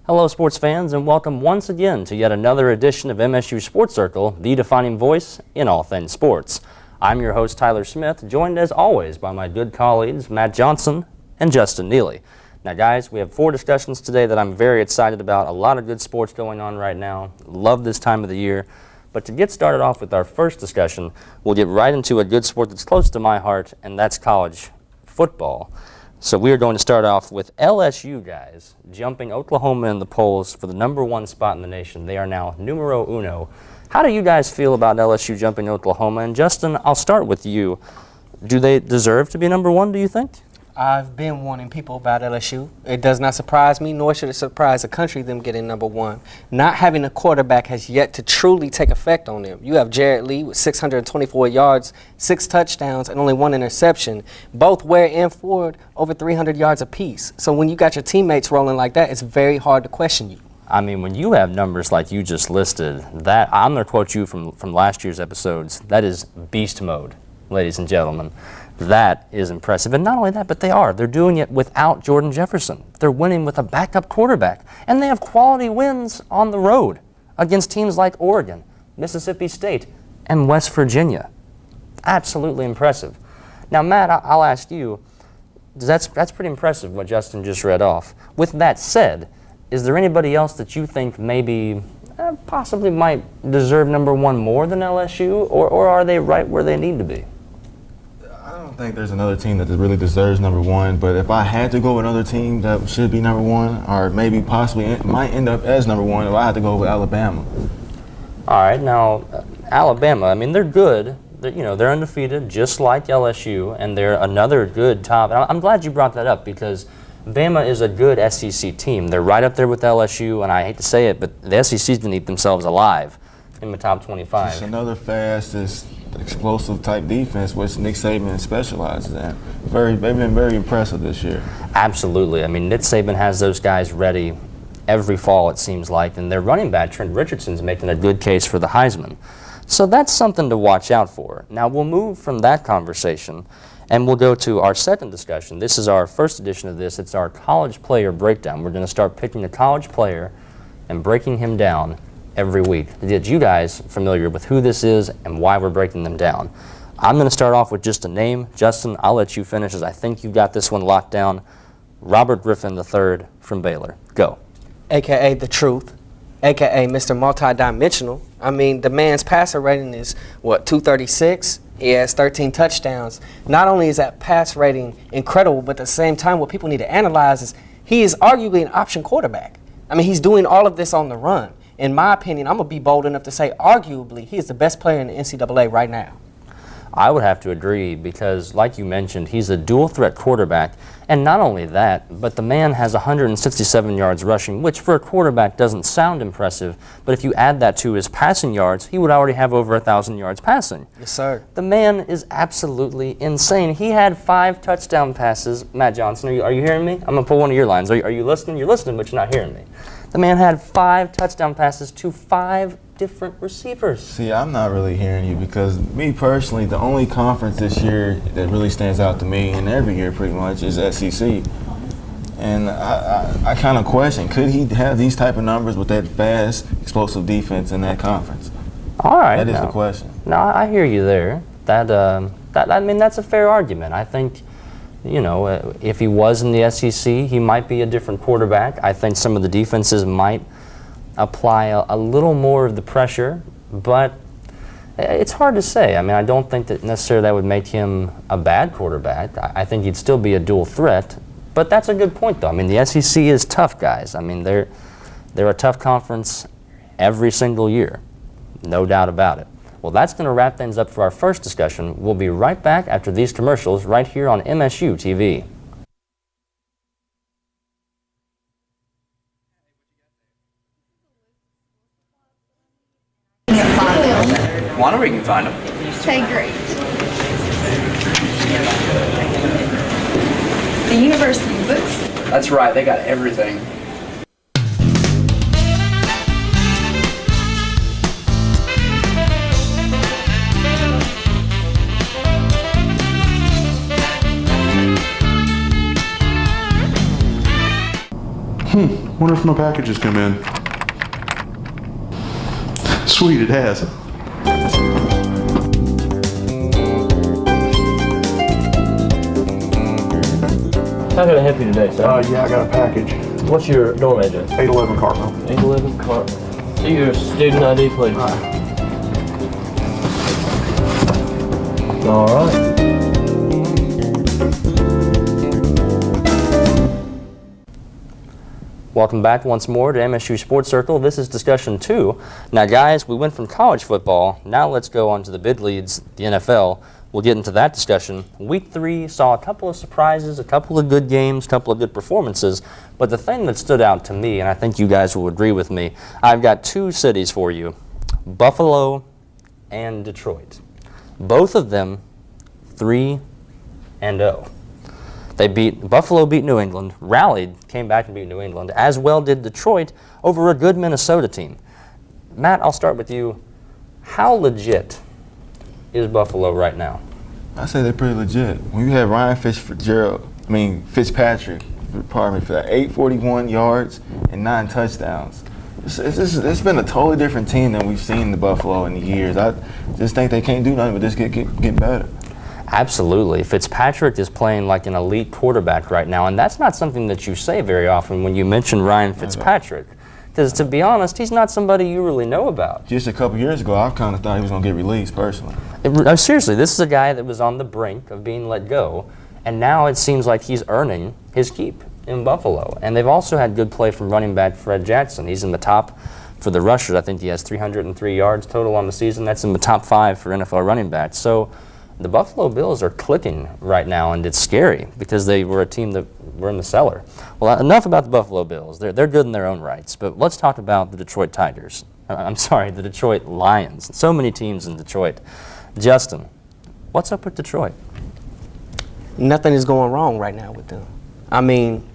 Hello, sports fans, and welcome once again to yet another edition of MSU Sports Circle, the defining voice in all things sports. I'm your host, Tyler Smith, joined as always by my good colleagues, Matt Johnson and Justin Neely. Now, guys, we have 4 discussions today that I'm very excited about. A lot of good sports going on right now. Love this time of the year. But to get started off with our first discussion, we'll get right into a good sport that's close to my heart, and that's college football. So we are going to start off with LSU, guys, jumping Oklahoma in the polls for the #1 spot in the nation. They are now numero uno. How do you guys feel about LSU jumping Oklahoma? And Justin, I'll start with you. Do they deserve to be #1, do you think? I've been warning people about LSU. It does not surprise me, nor should it surprise the country, them getting #1. Not having a quarterback has yet to truly take effect on them. You have Jared Lee with 624 yards, 6 touchdowns, and only 1 interception. Both Ware and Ford over 300 yards apiece. So when you got your teammates rolling like that, it's very hard to question you. I mean, when you have numbers like you just listed, that I'm going to quote you from last year's episodes, that is beast mode, ladies and gentlemen. That is impressive. And not only that, but they're doing it without Jordan Jefferson. They're winning with a backup quarterback. And they have quality wins on the road against teams like Oregon, Mississippi State, and West Virginia. Absolutely impressive. Now, Matt, I'll ask you, that's pretty impressive what Justin just read off. With that said, is there anybody else that you think maybe possibly might deserve #1 more than LSU, or are they right where they need to be? I don't think there's another team that really deserves #1, but if I had to go with another team that should be #1, or maybe possibly might end up as #1, if I had to go with Alabama. All right, now Alabama, I mean, they're good. They're undefeated, just like LSU, and they're another good top. I'm glad you brought that up because Bama is a good SEC team. They're right up there with LSU, and I hate to say it, but the SEC's going to eat themselves alive in the top 25. It's another fastest, explosive type defense, which Nick Saban specializes in. They've been very impressive this year. Absolutely. I mean, Nick Saban has those guys ready every fall, it seems like, and their running back, Trent Richardson's making a good case for the Heisman. So that's something to watch out for. Now, we'll move from that conversation, and we'll go to our second discussion. This is our first edition of this. It's our college player breakdown. We're going to start picking a college player and breaking him down every week. Get you guys familiar with who this is and why we're breaking them down. I'm going to start off with just a name. Justin, I'll let you finish as I think you got this one locked down. Robert Griffin III from Baylor. Go. AKA The Truth, AKA Mr. Multi-Dimensional. I mean, the man's passer rating is, 236? He has 13 touchdowns. Not only is that pass rating incredible, but at the same time, what people need to analyze is he is arguably an option quarterback. I mean, he's doing all of this on the run. In my opinion, I'm going to be bold enough to say, arguably, he is the best player in the NCAA right now. I would have to agree because, like you mentioned, he's a dual-threat quarterback. And not only that, but the man has 167 yards rushing, which for a quarterback doesn't sound impressive. But if you add that to his passing yards, he would already have over 1,000 yards passing. Yes, sir. The man is absolutely insane. He had 5 touchdown passes. Matt Johnson, are you hearing me? I'm going to pull one of your lines. Are you listening? You're listening, but you're not hearing me. The man had 5 touchdown passes to 5 different receivers. See, I'm not really hearing you because me personally, the only conference this year that really stands out to me, and every year pretty much, is SEC. And I kind of question, could he have these type of numbers with that fast, explosive defense in that conference? All right. That is the question. No, I hear you there. I mean, that's a fair argument. I think, if he was in the SEC, he might be a different quarterback. I think some of the defenses might apply a little more of the pressure, but it's hard to say. I mean, I don't think that necessarily that would make him a bad quarterback. I think he'd still be a dual threat, but that's a good point, though. I mean, the SEC is tough, guys. I mean, they're a tough conference every single year, no doubt about it. Well, that's going to wrap things up for our first discussion. We'll be right back after these commercials right here on MSU TV. Wonder where you can find them. Okay, great. The university books. That's right, they got everything. Wonder if my package has come in. Sweet, it has. How can I help you today, sir? Yeah, I got a package. What's your dorm address? 811 Cartmel. 811 Cart. See your student ID, please. All right. Welcome back once more to MSU Sports Circle. This is discussion 2. Now, guys, we went from college football. Now let's go on to the big leagues, the NFL. We'll get into that discussion. Week 3 saw a couple of surprises, a couple of good games, a couple of good performances. But the thing that stood out to me, and I think you guys will agree with me, I've got 2 cities for you, Buffalo and Detroit. Both of them 3-0. Buffalo beat New England, rallied, came back and beat New England, as well did Detroit over a good Minnesota team. Matt, I'll start with you. How legit is Buffalo right now? I say they're pretty legit. When you have Ryan Fitzpatrick, pardon me, for that 841 yards and 9 touchdowns. It's been a totally different team than we've seen in the Buffalo in the years. I just think they can't do nothing but just get better. Absolutely. Fitzpatrick is playing like an elite quarterback right now, and that's not something that you say very often when you mention Ryan Fitzpatrick. Because to be honest, he's not somebody you really know about. Just a couple years ago, I kind of thought he was going to get released personally. Seriously, this is a guy that was on the brink of being let go, and now it seems like he's earning his keep in Buffalo. And they've also had good play from running back Fred Jackson. He's in the top for the rushers. I think he has 303 yards total on the season. That's in the top 5 for NFL running backs. So the Buffalo Bills are clicking right now, and it's scary because they were a team that were in the cellar. Well, enough about the Buffalo Bills. They're good in their own rights, but let's talk about the Detroit Tigers. The Detroit Lions. So many teams in Detroit. Justin, what's up with Detroit? Nothing is going wrong right now with them. I mean,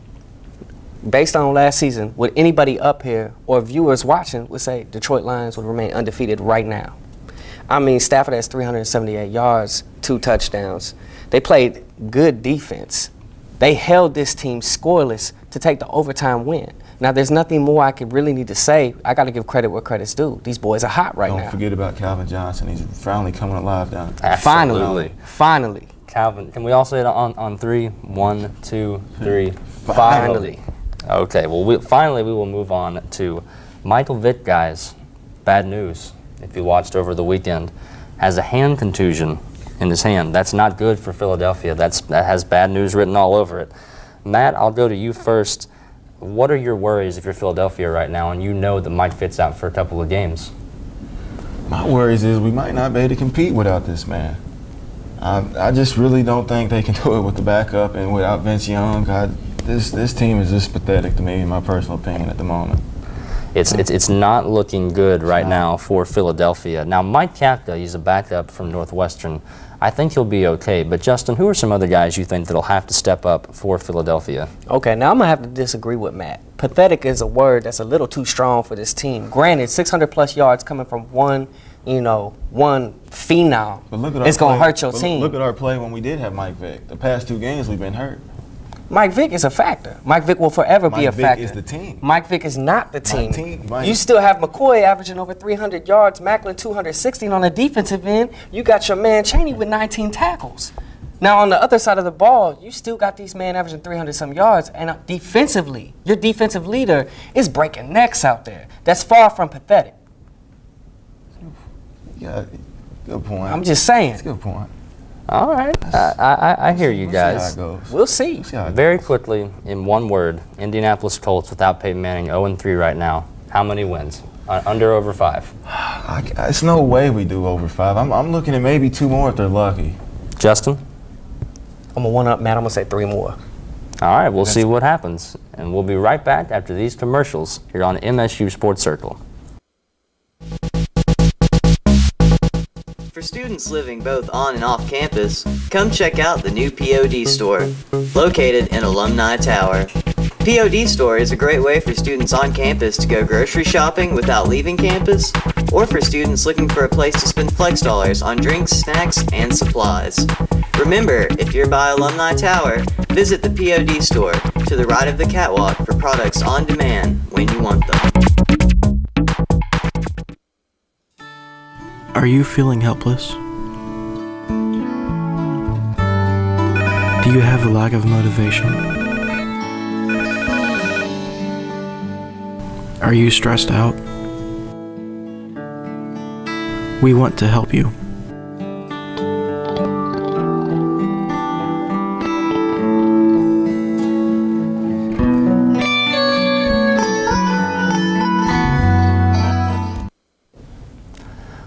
based on last season, would anybody up here or viewers watching would say Detroit Lions would remain undefeated right now? I mean, Stafford has 378 yards, 2 touchdowns. They played good defense. They held this team scoreless to take the overtime win. Now, there's nothing more I could really need to say. I got to give credit where credit's due. These boys are hot right now. Don't forget about Calvin Johnson. He's finally coming alive down there. Absolutely. Finally. Calvin, can we all say it on 3? 1, 2, 3. Finally. Okay, well, finally we will move on to Michael Vick, guys. Bad news. If you watched over the weekend, has a hand contusion in his hand. That's not good for Philadelphia. That has bad news written all over it. Matt, I'll go to you first. What are your worries if you're Philadelphia right now and you know that Mike Fitz out for a couple of games? My worries is we might not be able to compete without this man. I just really don't think they can do it with the backup and without Vince Young. This team is just pathetic to me, in my personal opinion, at the moment. It's not looking good right now for Philadelphia. Now, Mike Kapka, he's a backup from Northwestern. I think he'll be okay. But, Justin, who are some other guys you think that'll have to step up for Philadelphia? Okay, now I'm going to have to disagree with Matt. Pathetic is a word that's a little too strong for this team. Granted, 600-plus yards coming from one phenom. But look at it's going to hurt your team. Look at our play when we did have Mike Vick. The past 2 games we've been hurt. Mike Vick is a factor. Mike Vick will forever be a factor. Mike Vick is the team. Mike Vick is not the team. You still have McCoy averaging over 300 yards, Macklin 216 on the defensive end. You got your man Chaney with 19 tackles. Now, on the other side of the ball, you still got these men averaging 300-some yards, and defensively, your defensive leader is breaking necks out there. That's far from pathetic. Yeah, good point. I'm just saying. That's a good point. All right. I hear you guys. We'll see. Very quickly, in one word, Indianapolis Colts without Peyton Manning, 0-3 right now. How many wins? Under, over 5? It's no way we do over 5. I'm looking at maybe 2 more if they're lucky. Justin? I'm going to one up, Matt. I'm going to say 3 more. All right, we'll see what happens. And we'll be right back after these commercials here on MSU Sports Circle. For students living both on and off campus, come check out the new POD store, located in Alumni Tower. POD Store is a great way for students on campus to go grocery shopping without leaving campus, or for students looking for a place to spend flex dollars on drinks, snacks, and supplies. Remember, if you're by Alumni Tower, visit the POD Store to the right of the catwalk for products on demand when you want them. Are you feeling helpless? Do you have a lack of motivation? Are you stressed out? We want to help you.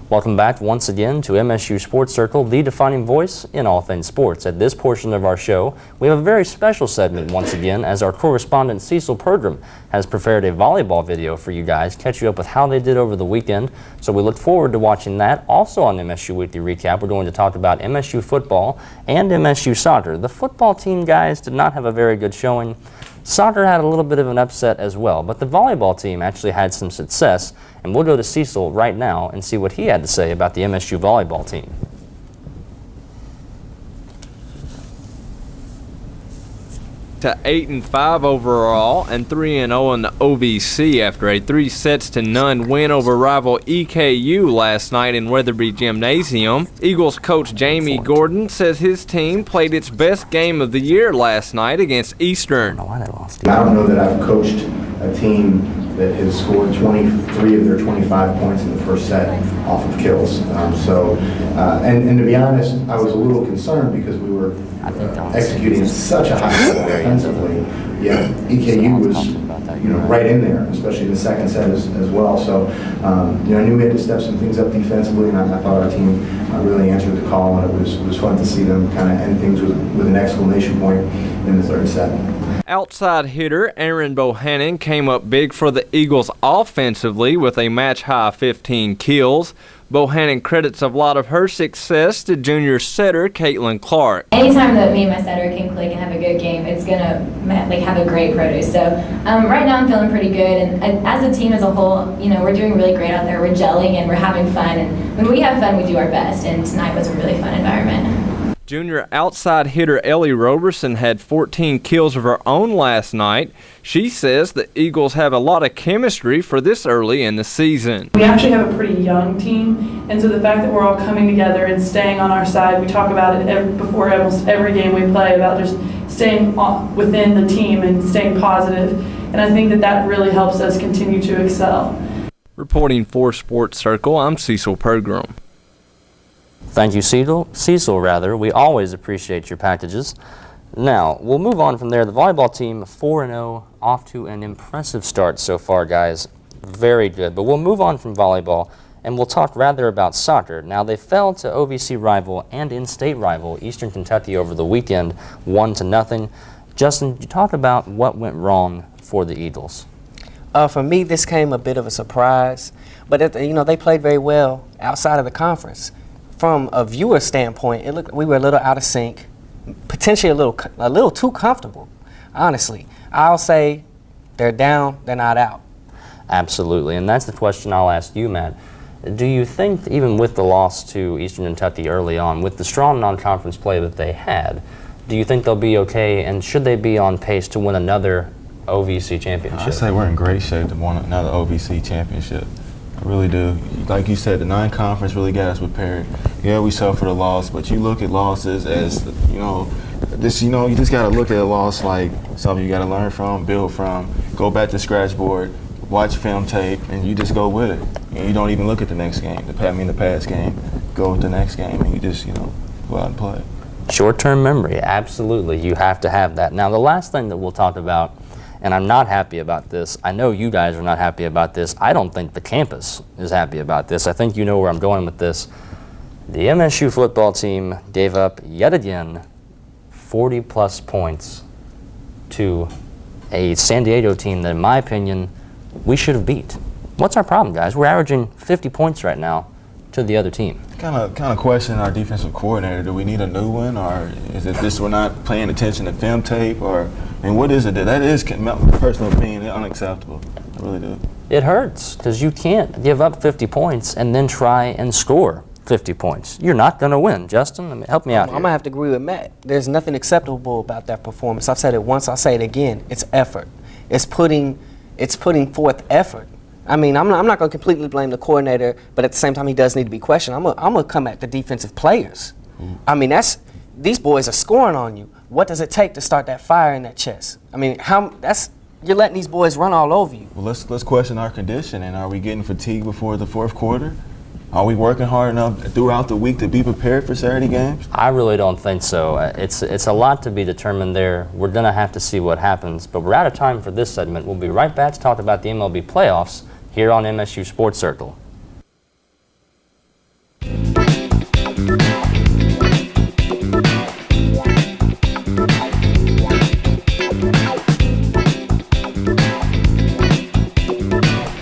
Welcome back once again to MSU Sports Circle, the defining voice in all things sports. At this portion of our show, we have a very special segment once again, as our correspondent Cecil Pergram has prepared a volleyball video for you guys, catch you up with how they did over the weekend. So we look forward to watching that. Also on MSU Weekly Recap, we're going to talk about MSU football and MSU soccer. The football team, guys, did not have a very good showing. Soccer had a little bit of an upset as well, but the volleyball team actually had some success, and we'll go to Cecil right now and see what he had to say about the MSU volleyball team. To 8-5 overall and 3-0 in the OVC after a 3-0 win over rival EKU last night in Weatherby Gymnasium. Eagles coach Jamie Gordon says his team played its best game of the year last night against Eastern. I don't know why they lost. I don't know that I've coached a team that has scored 23 of their 25 points in the first set off of kills. And to be honest, I was a little concerned because we were executing at such a high level defensively. Yet EKU was, right in there, especially in the second set as well. So, I knew we had to step some things up defensively, and I thought our team really answered the call, and it was fun to see them kind of end things with an exclamation point in the third set. Outside hitter Aaron Bohannon came up big for the Eagles offensively with a match-high 15 kills. Bohannon credits a lot of her success to junior setter Caitlin Clark. Anytime that me and my setter can click and have a good game, it's going to have a great produce. So right now I'm feeling pretty good, and as a team as a whole, we're doing really great out there. We're gelling and we're having fun, and when we have fun, we do our best, and tonight was a really fun environment. Junior outside hitter Ellie Roberson had 14 kills of her own last night. She says the Eagles have a lot of chemistry for this early in the season. We actually have a pretty young team, and so the fact that we're all coming together and staying on our side, we talk about it before almost every game we play, about just staying within the team and staying positive, and I think that really helps us continue to excel. Reporting for Sports Circle, I'm Cecil Pergram. Thank you, Cecil, we always appreciate your packages. Now, we'll move on from there. The volleyball team, 4-0, off to an impressive start so far, guys. Very good. But we'll move on from volleyball, and we'll talk rather about soccer. Now, they fell to OVC rival and in-state rival Eastern Kentucky over the weekend, 1-0. Justin, you talk about what went wrong for the Eagles. For me, this came a bit of a surprise, but they played very well outside of the conference. From a viewer standpoint, it looked we were a little out of sync, potentially a little too comfortable. Honestly, I'll say they're down, they're not out. Absolutely, and that's the question I'll ask you, Matt. Do you think that even with the loss to Eastern Kentucky early on, with the strong non-conference play that they had, do you think they'll be okay, and should they be on pace to win another OVC championship? I say we're in great shape to win another OVC championship. I really do. Like you said, the non-conference really got us prepared. Yeah, we suffered a loss, but you look at losses as, you just got to look at a loss like something you got to learn from, build from, go back to scratch board, watch film tape, and you just go with it. And you don't even look at the next game, the past game. Go with the next game, and you just, go out and play. Short-term memory, absolutely. You have to have that. Now, the last thing that we'll talk about, and I'm not happy about this. I know you guys are not happy about this. I don't think the campus is happy about this. I think you know where I'm going with this. The MSU football team gave up, yet again, 40-plus points to a San Diego team that, in my opinion, we should have beat. What's our problem, guys? We're averaging 50 points right now to the other team. Kind of question our defensive coordinator. Do we need a new one, or is it just we're not paying attention to film tape, or what is it? That is, my personal opinion, unacceptable. I really do. It hurts because you can't give up 50 points and then try and score 50 points. You're not going to win. Justin, help me out I'm going to have to agree with Matt. There's nothing acceptable about that performance. I've said it once, I'll say it again. It's effort. It's putting forth effort. I mean, I'm not going to completely blame the coordinator, but at the same time, he does need to be questioned. I'm going to come at the defensive players. I mean, these boys are scoring on you. What does it take to start that fire in that chest? I mean, you're letting these boys run all over you. Well, let's question our conditioning. Are we getting fatigued before the fourth quarter? Are we working hard enough throughout the week to be prepared for Saturday games? I really don't think so. It's a lot to be determined there. We're going to have to see what happens. But we're out of time for this segment. We'll be right back to talk about the MLB playoffs here on MSU Sports Circle.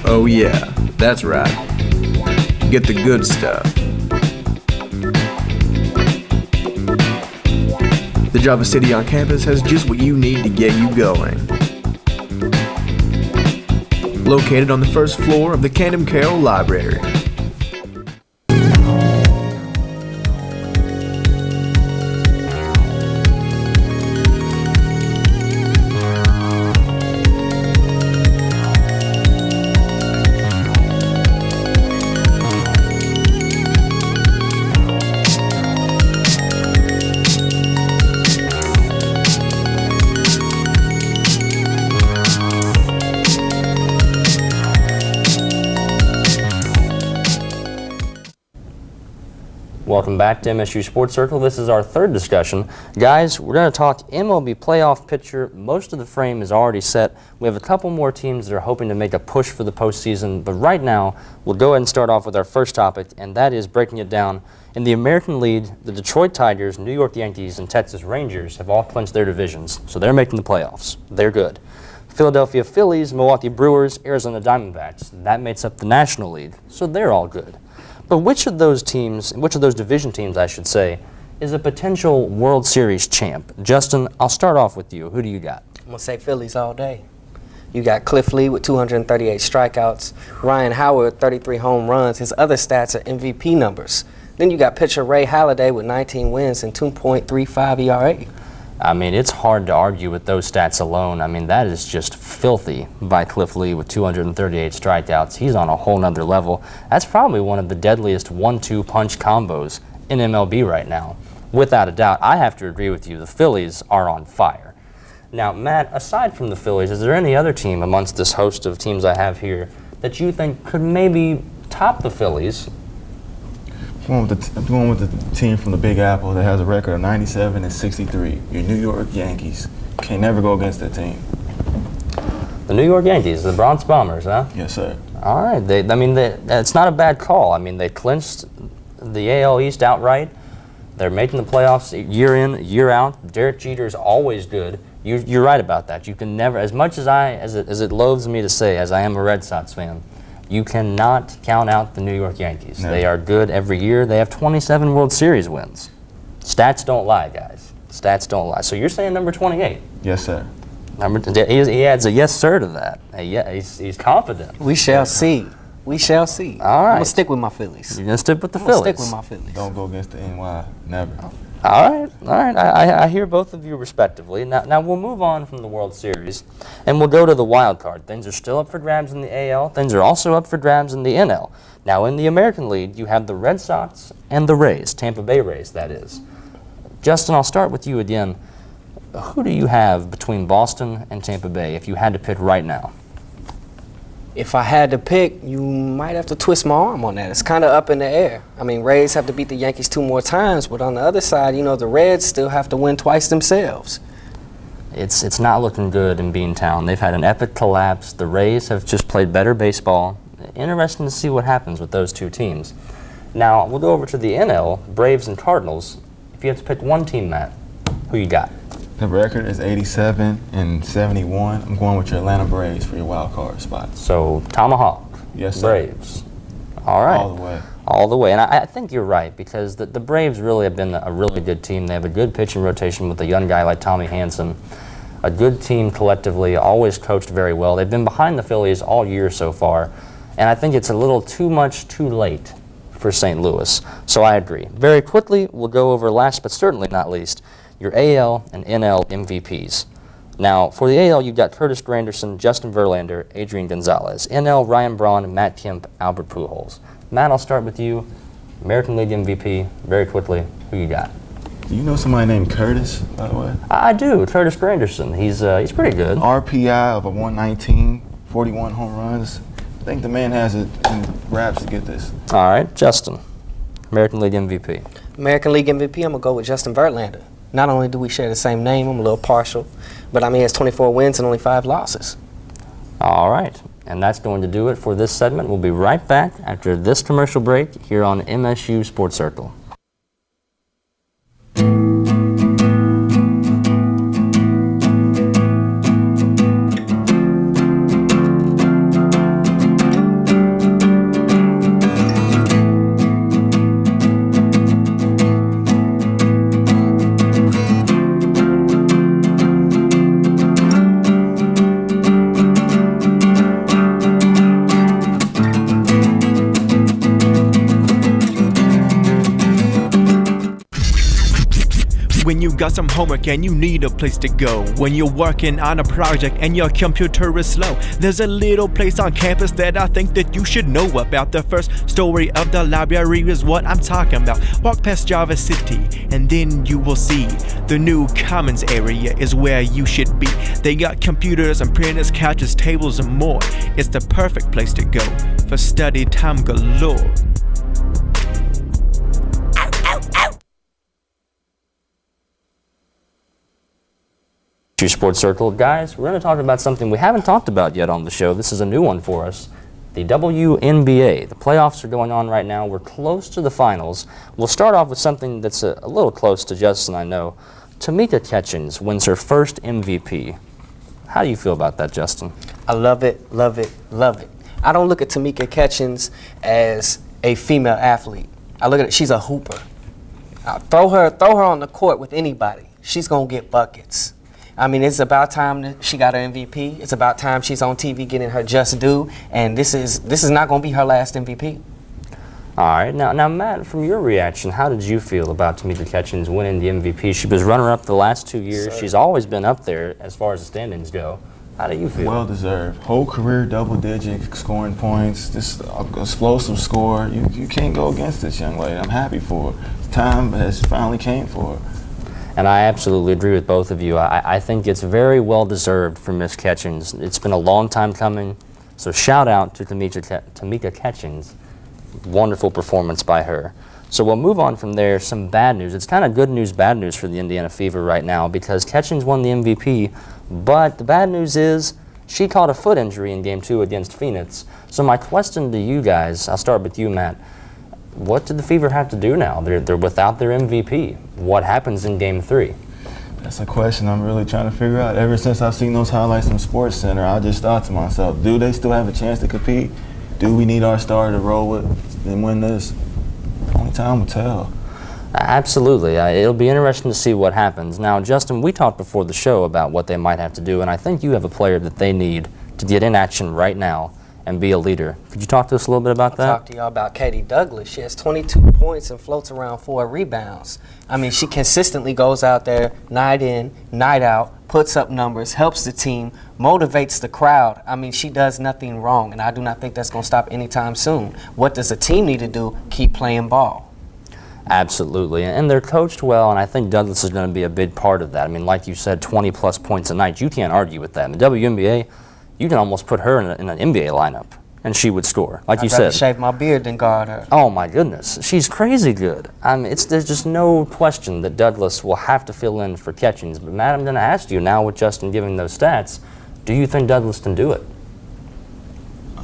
Oh yeah, that's right. Get the good stuff. The Java City on campus has just what you need to get you going. Located on the first floor of the Camden Carroll Library. Welcome back to MSU Sports Circle. This is our third discussion. Guys, we're going to talk MLB playoff picture. Most of the frame is already set. We have a couple more teams that are hoping to make a push for the postseason, but right now we'll go ahead and start off with our first topic, and that is breaking it down. In the American League, the Detroit Tigers, New York Yankees, and Texas Rangers have all clinched their divisions, so they're making the playoffs. They're good. Philadelphia Phillies, Milwaukee Brewers, Arizona Diamondbacks, that makes up the National League, so they're all good. But which of those division teams, I should say, is a potential World Series champ? Justin, I'll start off with you. Who do you got? I'm going to say Phillies all day. You got Cliff Lee with 238 strikeouts, Ryan Howard, 33 home runs. His other stats are MVP numbers. Then you got pitcher Ray Halladay with 19 wins and 2.35 ERA. I mean, it's hard to argue with those stats alone. I mean, that is just filthy by Cliff Lee with 238 strikeouts. He's on a whole nother level. That's probably one of the deadliest 1-2 punch combos in MLB right now. Without a doubt, I have to agree with you. The Phillies are on fire. Now, Matt, aside from the Phillies, is there any other team amongst this host of teams I have here that you think could maybe top the Phillies? I'm going with the team from the Big Apple that has a record of 97 and 63. Your New York Yankees. Can't never go against that team. The New York Yankees, the Bronx Bombers, huh? Yes, sir. All right. It's not a bad call. I mean, they clinched the AL East outright. They're making the playoffs year in, year out. Derek Jeter's always good. You're right about that. You can never, as much as it loathes me to say, as I am a Red Sox fan, you cannot count out the New York Yankees. No. They are good every year. They have 27 World Series wins. Stats don't lie, guys. Stats don't lie. So you're saying number 28? Yes, sir. He adds a yes, sir, to that. He's confident. We shall see. We shall see. All right. I'm going to stick with my Phillies. You're going to stick with the I'm gonna Phillies? stick with my Phillies. Don't go against the NY. Never. All right. I hear both of you respectively. Now we'll move on from the World Series, and we'll go to the wild card. Things are still up for grabs in the AL. Things are also up for grabs in the NL. Now in the American League, you have the Red Sox and the Rays, Tampa Bay Rays, that is. Justin, I'll start with you again. Who do you have between Boston and Tampa Bay if you had to pick right now? If I had to pick, you might have to twist my arm on that. It's kind of up in the air. I mean, Rays have to beat the Yankees 2 more times, but on the other side, the Reds still have to win twice themselves. It's not looking good in Beantown. They've had an epic collapse. The Rays have just played better baseball. Interesting to see what happens with those two teams. Now, we'll go over to the NL, Braves and Cardinals. If you have to pick one team, Matt, who you got? The record is 87 and 71. I'm going with your Atlanta Braves for your wild card spot. So, Tomahawk. Yes, sir. Braves. All right. All the way. All the way. And I think you're right, because the Braves really have been a really good team. They have a good pitching rotation with a young guy like Tommy Hanson. A good team collectively, always coached very well. They've been behind the Phillies all year so far, and I think it's a little too much too late for St. Louis. So I agree. Very quickly, we'll go over last but certainly not least, your AL and NL MVPs. Now, for the AL, you've got Curtis Granderson, Justin Verlander, Adrian Gonzalez. NL, Ryan Braun, Matt Kemp, Albert Pujols. Matt, I'll start with you. American League MVP, very quickly, who you got? Do you know somebody named Curtis, by the way? I do, Curtis Granderson. He's pretty good. RPI of a 119, 41 home runs. I think the man has it in wraps to get this. All right, Justin, American League MVP. American League MVP, I'm going to go with Justin Verlander. Not only do we share the same name, I'm a little partial, but I mean, he has 24 wins and only 5 losses. All right, and that's going to do it for this segment. We'll be right back after this commercial break here on MSU Sports Circle. When you got some homework and you need a place to go. When you're working on a project and your computer is slow. There's a little place on campus that I think that you should know about. The first story of the library is what I'm talking about. Walk past Java City and then you will see the new commons area is where you should be. They got computers and printers, couches, tables and more. It's the perfect place to go for study time galore. Sports Circle. Guys, we're going to talk about something we haven't talked about yet on the show. This is a new one for us. The WNBA. The playoffs are going on right now. We're close to the finals. We'll start off with something that's a little close to Justin, I know. Tamika Catchings wins her first MVP. How do you feel about that, Justin? I love it, love it, love it. I don't look at Tamika Catchings as a female athlete. I look at it, she's a hooper. Throw her on the court with anybody. She's going to get buckets. I mean, it's about time that she got her MVP. It's about time she's on TV getting her just due, and this is not going to be her last MVP. All right. Now, Matt, from your reaction, how did you feel about Tamika Catchings winning the MVP? She was runner-up the last 2 years. She's always been up there as far as the standings go. How do you feel? Well deserved. Whole career double-digit scoring points. This explosive score. You can't go against this young lady. I'm happy for her. Time has finally came for her. And I absolutely agree with both of you. I think it's very well deserved for Miss Catchings. It's been a long time coming, so shout out to Tamika Catchings. Wonderful performance by her. So we'll move on from there. Some bad news. It's kind of good news, bad news for the Indiana Fever right now because Catchings won the MVP, but the bad news is she caught a foot injury in Game 2 against Phoenix. So my question to you guys, I'll start with you, Matt. What did the Fever have to do now? They're without their MVP. What happens in Game 3? That's a question I'm really trying to figure out. Ever since I've seen those highlights from Sports Center, I just thought to myself, do they still have a chance to compete? Do we need our star to roll with and win this? Only time will tell. Absolutely. It'll be interesting to see what happens. Now, Justin, we talked before the show about what they might have to do, and I think you have a player that they need to get in action right now and be a leader. Could you talk to us a little bit about that? I'll talk to y'all about Katie Douglas. She has 22 points and floats around 4 rebounds. I mean, she consistently goes out there night in, night out, puts up numbers, helps the team, motivates the crowd. I mean, she does nothing wrong, and I do not think that's going to stop anytime soon. What does the team need to do? Keep playing ball. Absolutely, and they're coached well, and I think Douglas is going to be a big part of that. I mean, like you said, 20-plus points a night. You can't argue with that. In the WNBA, you can almost put her in an NBA lineup, and she would score. Like you said. I'd rather shave my beard than guard her. Oh, my goodness. She's crazy good. I mean, there's just no question that Douglas will have to fill in for Catchings. But, Matt, I'm going to ask you now with Justin giving those stats, do you think Douglas can do it?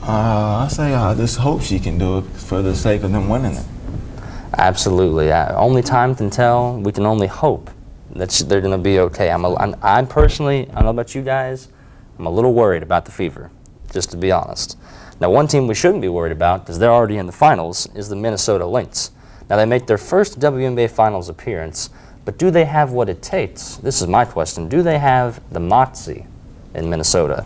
I say I just hope she can do it for the sake of them winning it. Absolutely. Only time can tell. We can only hope that they're going to be okay. I'm personally, I don't know about you guys, I'm a little worried about the Fever. just to be honest. Now, one team we shouldn't be worried about, because they're already in the finals, is the Minnesota Lynx. Now, they make their first WNBA Finals appearance, but do they have what it takes? This is my question. Do they have the moxie in Minnesota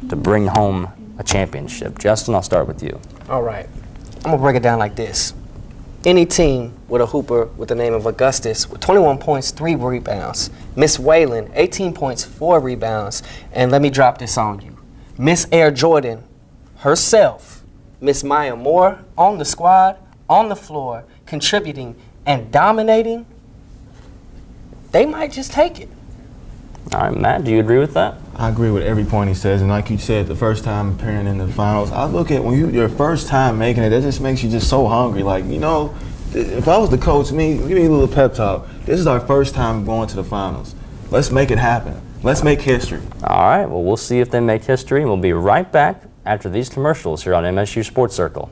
to bring home a championship? Justin, I'll start with you. All right. I'm going to break it down like this. Any team with a hooper with the name of Augustus with 21 points, 3 rebounds. Miss Whalen, 18 points, 4 rebounds. And let me drop this on you. Miss Air Jordan herself, Miss Maya Moore, on the squad, on the floor, contributing and dominating, they might just take it. All right, Matt, do you agree with that? I agree with every point he says, and like you said, the first time appearing in the finals, I look at when your first time making it, that just makes you just so hungry. Like, you know, if I was the coach, give me a little pep talk. This is our first time going to the finals. Let's make it happen. Let's make history. All right, well, we'll see if they make history, and we'll be right back after these commercials here on MSU Sports Circle.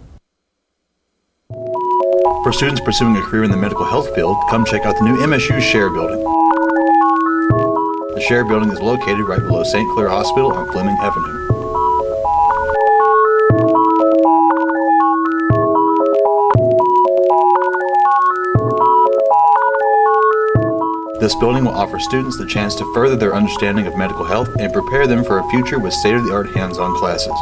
For students pursuing a career in the medical health field, come check out the new MSU Share Building. The Share Building is located right below St. Clair Hospital on Fleming Avenue. This building will offer students the chance to further their understanding of medical health and prepare them for a future with state-of-the-art hands-on classes.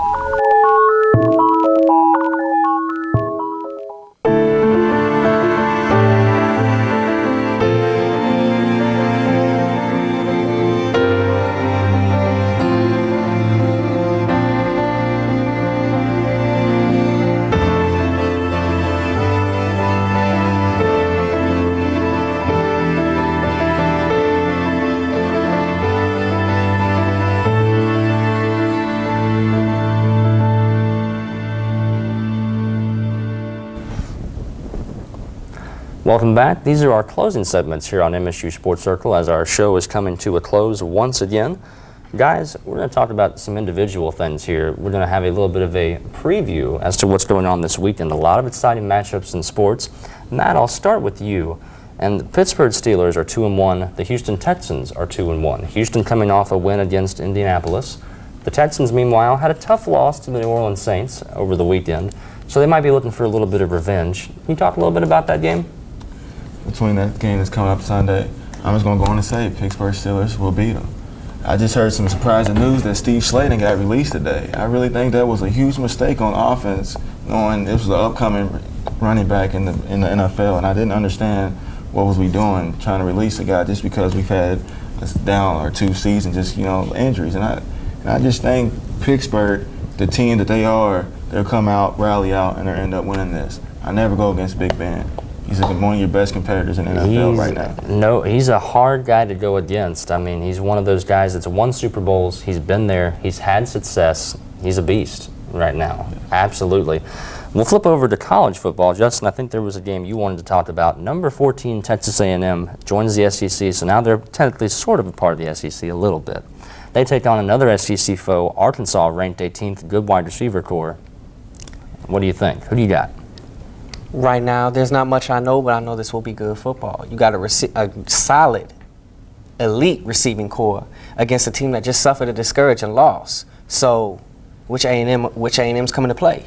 Welcome back. These are our closing segments here on MSU Sports Circle as our show is coming to a close once again. Guys, we're going to talk about some individual things here. We're going to have a little bit of a preview as to what's going on this weekend. A lot of exciting matchups in sports. Matt, I'll start with you. And the Pittsburgh Steelers are 2-1. The Houston Texans are 2-1. Houston coming off a win against Indianapolis. The Texans, meanwhile, had a tough loss to the New Orleans Saints over the weekend, so they might be looking for a little bit of revenge. Can you talk a little bit about that game? Between that game that's coming up Sunday, I'm just going to go on and say Pittsburgh Steelers will beat them. I just heard some surprising news that Steve Slaton got released today. I really think that was a huge mistake on offense, knowing this was the upcoming running back in the NFL, and I didn't understand what was we doing trying to release a guy just because we've had a down or 2 seasons, just, you know, injuries. And I just think Pittsburgh, the team that they are, they'll come out, rally out, and they'll end up winning this. I never go against Big Ben. He's one of your best competitors in the NFL right now. No, he's a hard guy to go against. I mean, he's one of those guys that's won Super Bowls. He's been there. He's had success. He's a beast right now. Absolutely. We'll flip over to college football. Justin, I think there was a game you wanted to talk about. Number 14, Texas A&M joins the SEC, so now they're technically sort of a part of the SEC a little bit. They take on another SEC foe, Arkansas, ranked 18th, good wide receiver core. What do you think? Who do you got? Right now, there's not much I know, but I know this will be good football. You got a solid, elite receiving core against a team that just suffered a discouraging loss. So, which A&M's coming to play?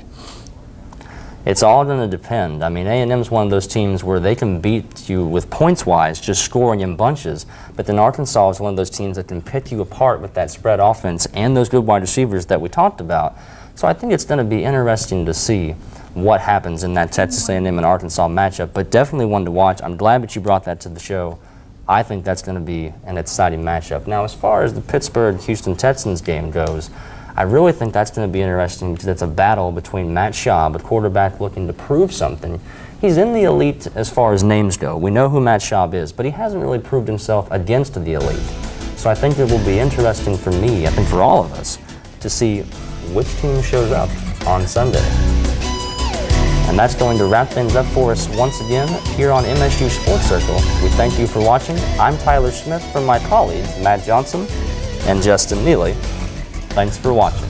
It's all going to depend. I mean, A&M's one of those teams where they can beat you with points-wise, just scoring in bunches. But then Arkansas is one of those teams that can pick you apart with that spread offense and those good wide receivers that we talked about. So I think it's going to be interesting to see what happens in that Texas A&M and Arkansas matchup, but definitely one to watch. I'm glad that you brought that to the show. I think that's going to be an exciting matchup. Now, as far as the Pittsburgh-Houston Texans game goes, I really think that's going to be interesting because it's a battle between Matt Schaub, a quarterback looking to prove something. He's in the elite as far as names go. We know who Matt Schaub is, but he hasn't really proved himself against the elite. So I think it will be interesting for me, I think for all of us, to see which team shows up on Sunday. And that's going to wrap things up for us once again here on MSU Sports Circle. We thank you for watching. I'm Tyler Smith from my colleagues, Matt Johnson and Justin Neely. Thanks for watching.